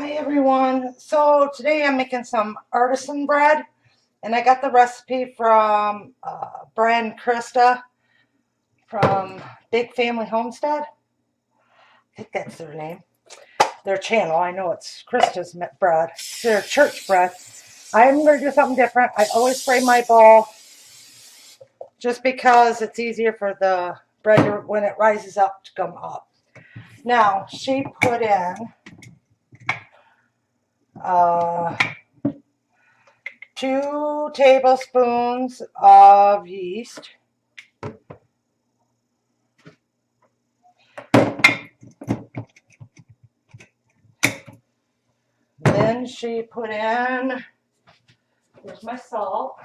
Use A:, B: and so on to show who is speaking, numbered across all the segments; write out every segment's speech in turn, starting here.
A: Hi everyone. So today I'm making some artisan bread, and I got the recipe from Brian and Krista from Big Family Homestead. I think that's their name. Their channel. I know it's Krista's bread. It's their church bread. I'm going to do something different. I always spray my bowl just because it's easier for the bread to, when it rises up to come up. Now, she put in 2 tablespoons of yeast. Then she put in, here's my salt.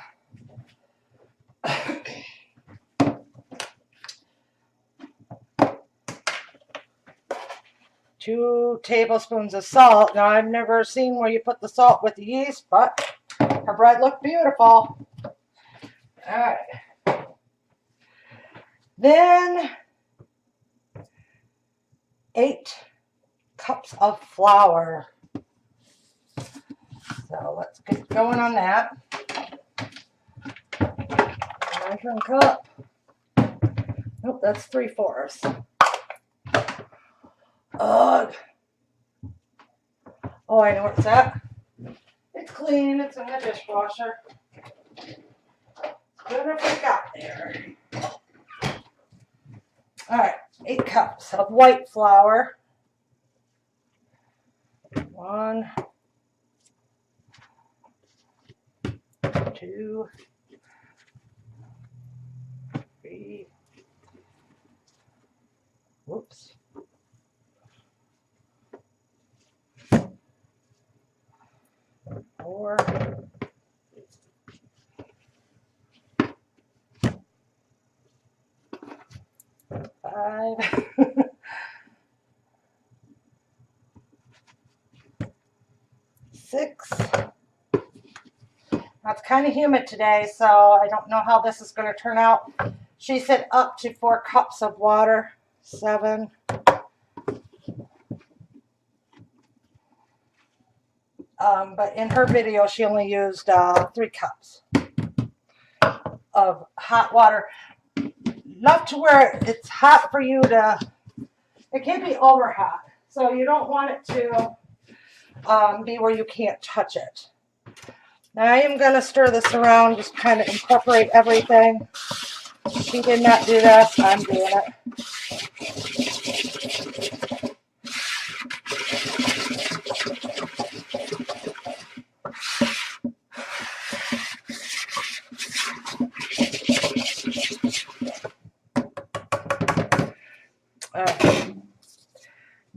A: 2 tablespoons of salt. Now, I've never seen where you put the salt with the yeast, but her bread looked beautiful. All right. Then 8 cups of flour. So let's get going on that. Measuring cup. Nope, that's 3/4. Ugh. Oh, I know where it's at. It's clean. It's in the dishwasher. Good if we got there. All right, 8 cups of white flour. 1, 2, 3. Whoops. 4. 5. 6. Now, it's kind of humid today, so I don't know how this is going to turn out. She said up to 4 cups of water. 7. But in her video, she only used 3 cups of hot water. Not to where it's hot for you to, it can't be over hot. So you don't want it to be where you can't touch it. Now I am going to stir this around, just kind of incorporate everything. She did not do this, I'm doing it.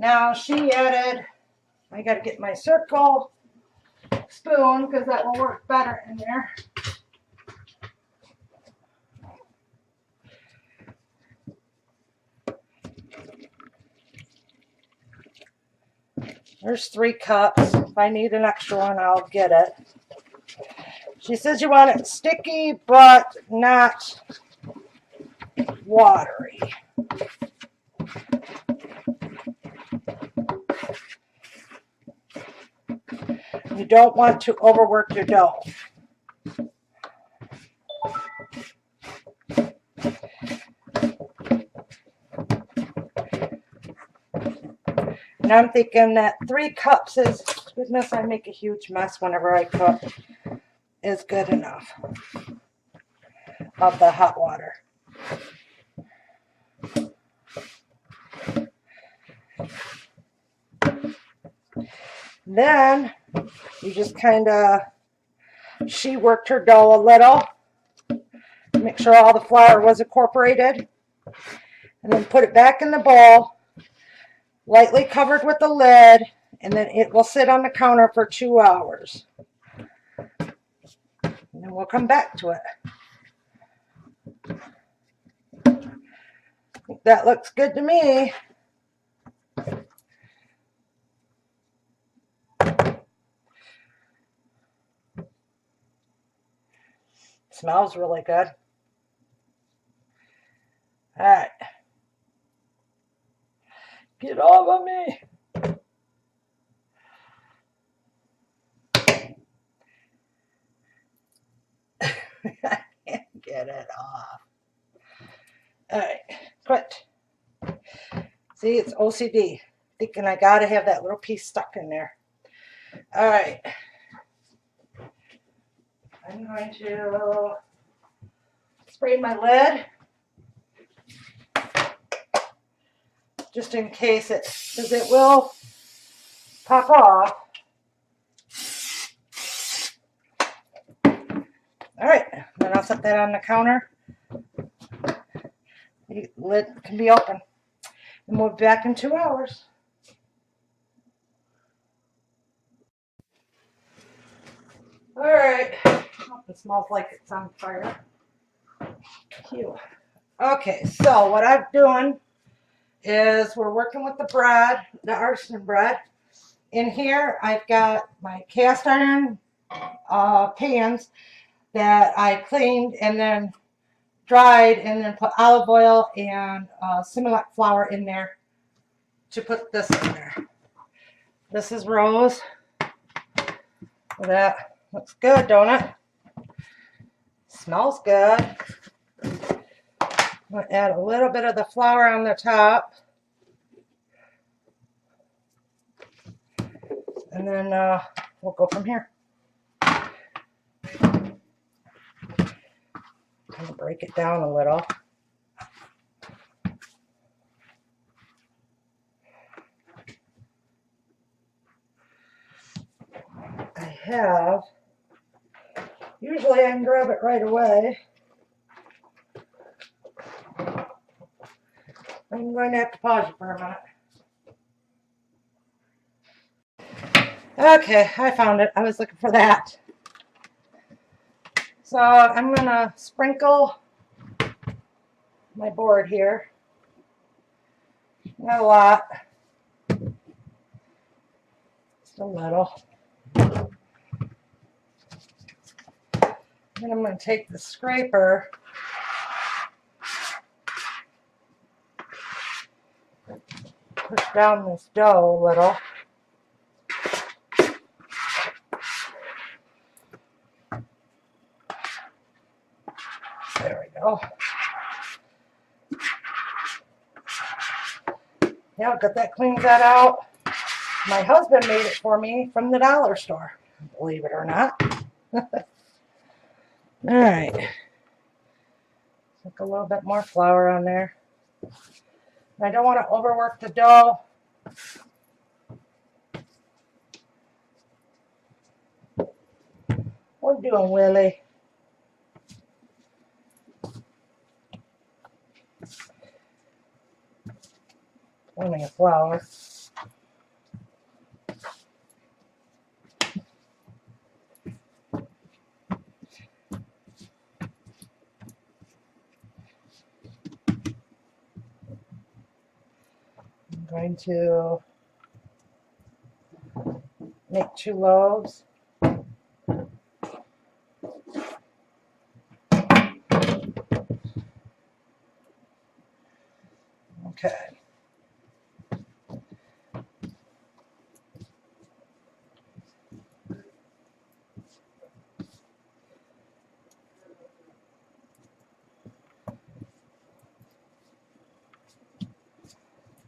A: Now she added, I got to get my circle spoon because that will work better in there. There's 3 cups. If I need an extra one, I'll get it. She says you want it sticky, but not watery. You don't want to overwork your dough. And I'm thinking that 3 cups is, goodness, I make a huge mess whenever I cook, is good enough of the hot water. Then you just kind of, she worked her dough a little, make sure all the flour was incorporated, and then put it back in the bowl, lightly covered with the lid, and then it will sit on the counter for 2 hours. And then we'll come back to it. I think that looks good to me. Smells really good. All right. Get off of me. off. Alright, quit. See, it's OCD. Thinking I gotta have that little piece stuck in there. Alright. I'm going to spray my lid. Just in case it, because it will pop off. Alright, then I'll set that on the counter. The lid can be open. And we'll be back in 2 hours. Alright, oh, it smells like it's on fire. Cute. Okay, so what I'm doing is we're working with the bread, the artisan bread. In here, I've got my cast iron pans that I cleaned and then dried and then put olive oil and Similac flour in there to put this in there. This is rose. That looks good, don't it? Smells good. I'm going to add a little bit of the flour on the top. And then we'll go from here. Kind of break it down a little. Usually I can grab it right away. I'm going to have to pause it for a minute. Okay, I found it. I was looking for that. So I'm going to sprinkle my board here. Not a lot. Just a little. Then I'm going to take the scraper push down this dough a little. There we go. Yeah, got that, cleans that out. My husband made it for me from the dollar store, believe it or not. All right. Put a little bit more flour on there. I don't want to overwork the dough. What are you doing, Willie? Plenty of flour. I'm going to make 2 loaves. Okay.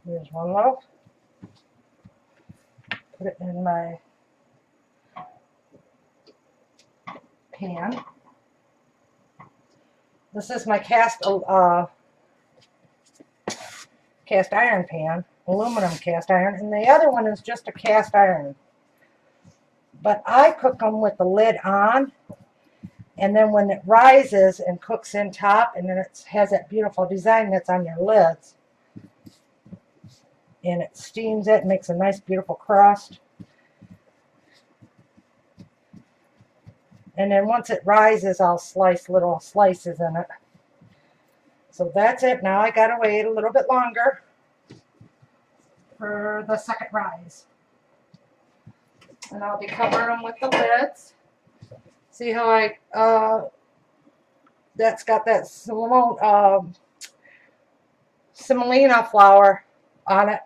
A: Here's 1 loaf. Put it in my pan. This is my cast iron pan, aluminum cast iron, and the other one is just a cast iron. But I cook them with the lid on, and then when it rises and cooks in top, and then it has that beautiful design that's on your lids, and it steams it and makes a nice beautiful crust. And then once it rises, I'll slice little slices in it. So that's it. Now I gotta wait a little bit longer for the second rise. And I'll be covering them with the lids. See how I, that's got that semolina flour on it.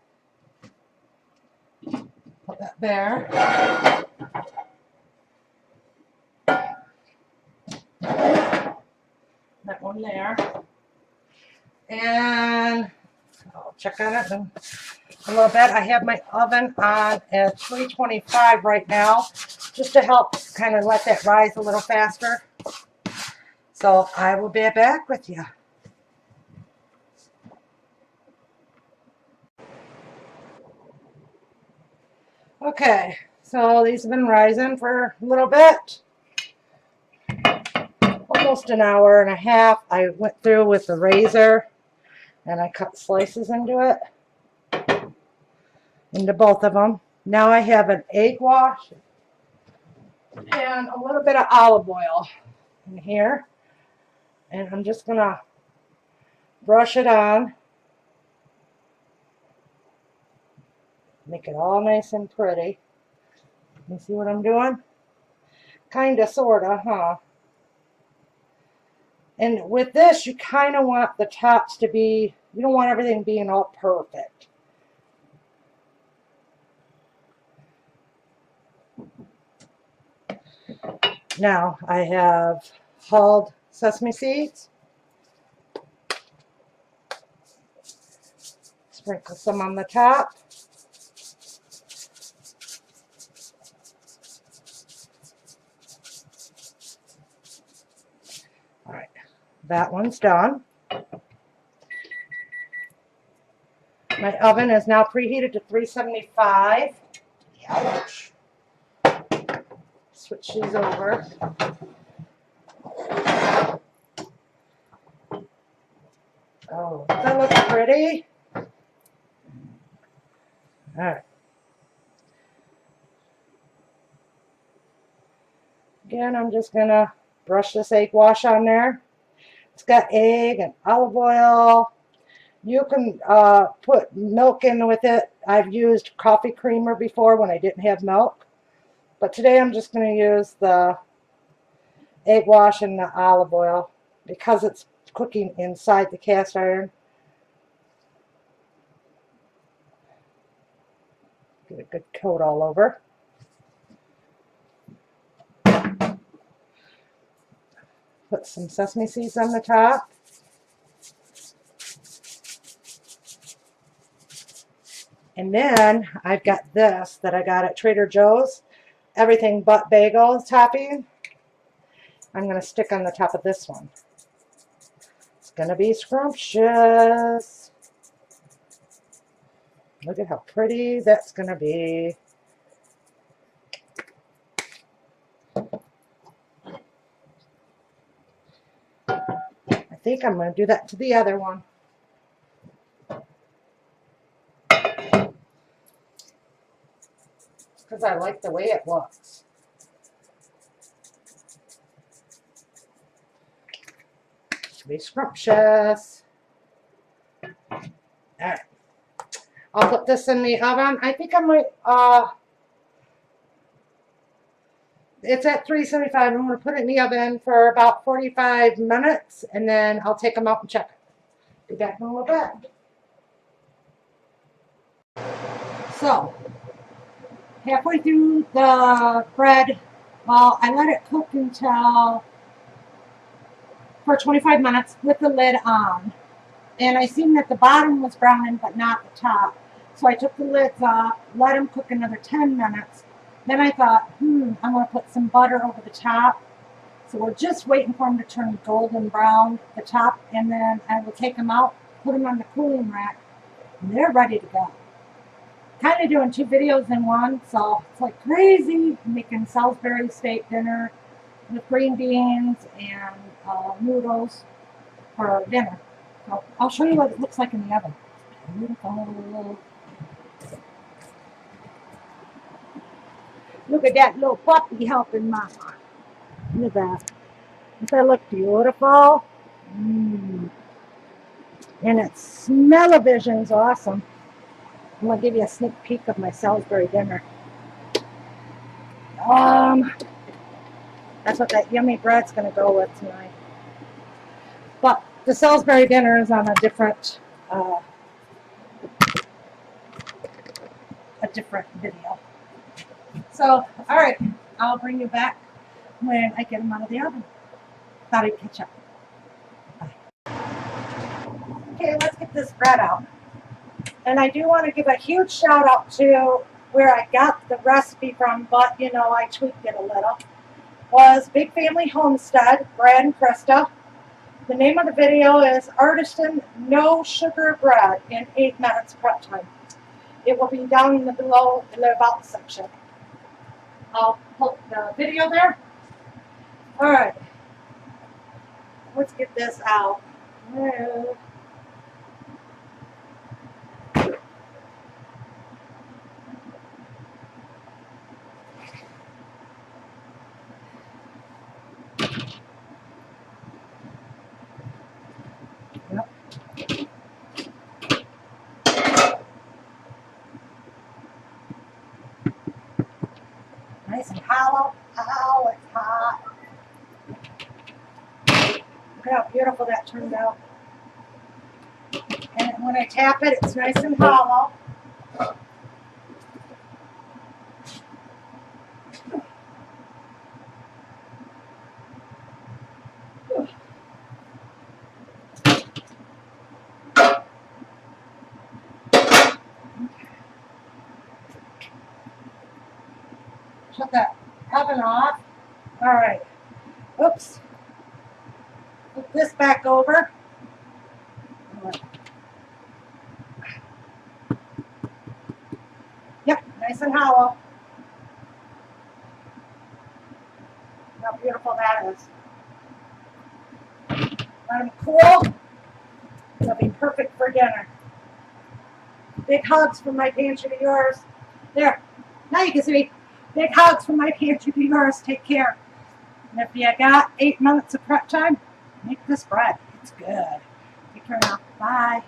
A: Put that there. That one there. And I'll check on it in a little bit. I have my oven on at 325 right now, just to help kind of let that rise a little faster. So I will be back with you. Okay, so these have been rising for a little bit. Almost an hour and a half. I went through with the razor and I cut slices into it, into both of them. Now I have an egg wash and a little bit of olive oil in here. And I'm just going to brush it on. Make it all nice and pretty. You see what I'm doing? Kinda, sorta, huh? And with this, you kind of want the tops to be, you don't want everything being all perfect. Now, I have hulled sesame seeds. Sprinkle some on the top. All right, that one's done. My oven is now preheated to 375. Ouch. Switch these over. Oh, does that look pretty? All right. Again, I'm just going to brush this egg wash on there. It's got egg and olive oil. You can put milk in with it. I've used coffee creamer before when I didn't have milk. But today I'm just going to use the egg wash and the olive oil because it's cooking inside the cast iron. Get a good coat all over. Put some sesame seeds on the top. And then I've got this that I got at Trader Joe's. Everything but bagel topping. I'm going to stick on the top of this one. It's going to be scrumptious. Look at how pretty that's going to be. I think I'm going to do that to the other one. Because I like the way it looks. Should be scrumptious. Alright. I'll put this in the oven. I think I might, it's at 375. I'm going to put it in the oven for about 45 minutes, and then I'll take them out and check it. Be back in a little bit. So, halfway through the bread, well, I let it cook for 25 minutes with the lid on. And I seen that the bottom was browning, but not the top. So I took the lids off, let them cook another 10 minutes. Then I thought, I'm going to put some butter over the top. So we're just waiting for them to turn golden brown, the top, and then I will take them out, put them on the cooling rack, and they're ready to go. Kind of doing 2 videos in one, so it's like crazy. I'm making Salisbury steak dinner with green beans and noodles for dinner. So I'll show you what it looks like in the oven. Beautiful. Look at that little puppy helping Mama. Look at that. Does that look beautiful? And its smell-o-vision is awesome. I'm going to give you a sneak peek of my Salisbury dinner. That's what that yummy bread's going to go with tonight. But the Salisbury dinner is on a different video. So, alright, I'll bring you back when I get them out of the oven. Thought I'd catch up. Okay, let's get this bread out. And I do want to give a huge shout out to where I got the recipe from, but you know, I tweaked it a little. Was Big Family Homestead, Brad and Krista. The name of the video is Artisan No Sugar Bread in 8 minutes prep time. It will be down in the below in the about section. I'll put the video there. Alright. Let's get this out. Nice and hollow. Oh, it's hot. Look how beautiful that turned out. And when I tap it, it's nice and hollow. Shut that oven off. All right. Oops. Put this back over. Yep, nice and hollow. How beautiful that is. Let them cool. They'll be perfect for dinner. Big hugs from my pantry to yours. There. Now you can see. Big hugs from my pantry to yours. Take care. And if you got 8 minutes of prep time, make this bread. It's good. Take care now. Bye.